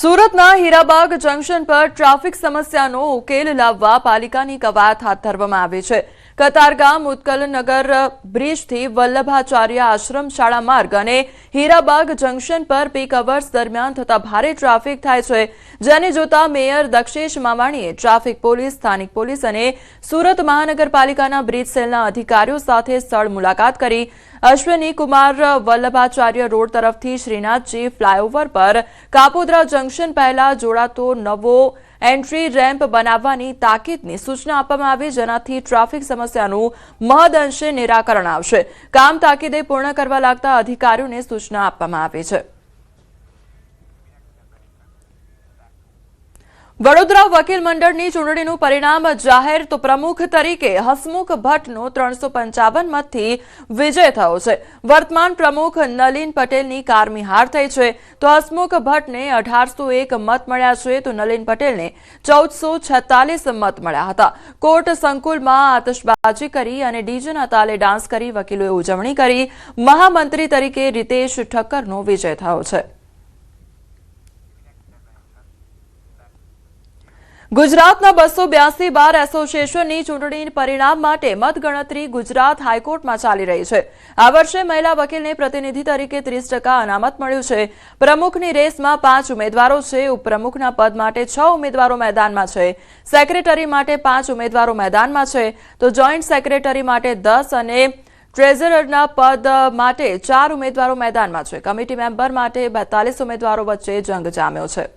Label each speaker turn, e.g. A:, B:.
A: સુરતના હીરાબાગ જંકશન પર ટ્રાફિક સમસ્યાનો ઉકેલ લાવવા પાલિકાની કવાયત હાથ ધરવામાં આવી છે। કતારગામ ઉત્કલનગર બ્રિજથી વલ્લભાચાર્ય આશ્રમ શાળા માર્ગ અને હીરાબાગ જંકશન પર પીક અવર્સ દરમિયાન થતા ભારે ટ્રાફિક થાય છે, જેને જોતા મેયર દક્ષેશ માવાણીએ ટ્રાફિક પોલીસ, સ્થાનિક પોલીસ અને સુરત મહાનગરપાલિકાના બ્રિજ સેલના અધિકારીઓ સાથે સ્થળ મુલાકાત કરી અશ્વિની કુમાર વલ્લભાચાર્ય રોડ તરફથી શ્રીનાથજી ફ્લાયઓવર પર કાપોદ્રા જંકશન પહેલા જોડાતો નવો એન્ટ્રી રેમ્પ બનાવવાની તાકીદની સૂચના આપવામાં આવી, જેનાથી ટ્રાફિક સમસ્યાનું મહદઅંશે નિરાકરણ આવશે। કામ તાકીદે પૂર્ણ કરવા લાગતા અધિકારીઓને સૂચના આપવામાં આવી છે। વડોદરા વકીલ મંડળની ચૂંટણીનું પરિણામ જાહેર તો પ્રમુખ તરીકે હસમુખ ભટ્ટનો 355 મતથી વિજય થયો છે। વર્તમાન પ્રમુખ નલિન પટેલની કારમી હાર થઈ છે, તો હસમુખ ભટ્ટને 1801 મત મળ્યા છે, તો નલિન પટેલને 1446 મત મળ્યા હતા। કોર્ટ સંકુલમાં આતશબાજી કરી અને ડીજેના તાલે ડાન્સ કરી વકીલોએ ઉજવણી કરી। મહામંત્રી તરીકે રીતેશ ઠક્કરનો વિજય થયો છે। ગુજરાતના 282 બાર એસોસિએશનની ચૂંટણી પરિણામ માટે મતગણતરી ગુજરાત હાઈકોર્ટમાં ચાલી રહી છે। આ વર્ષે મહિલા વકીલને પ્રતિનિધિ તરીકે 30% અનામત મળ્યું છે। પ્રમુખની રેસમાં 5 ઉમેદવારો છે। ઉપપ્રમુખના પદ માટે 6 ઉમેદવારો મેદાનમાં છે। સેક્રેટરી માટે 5 ઉમેદવારો મેદાનમાં છે, તો જોઈન્ટ સેક્રેટરી માટે 10 અને ટ્રેઝરરના પદ માટે 4 ઉમેદવારો મેદાનમાં છે। કમિટી મેમ્બર માટે 42 ઉમેદવારો વચ્ચે જંગ જામ્યો છે।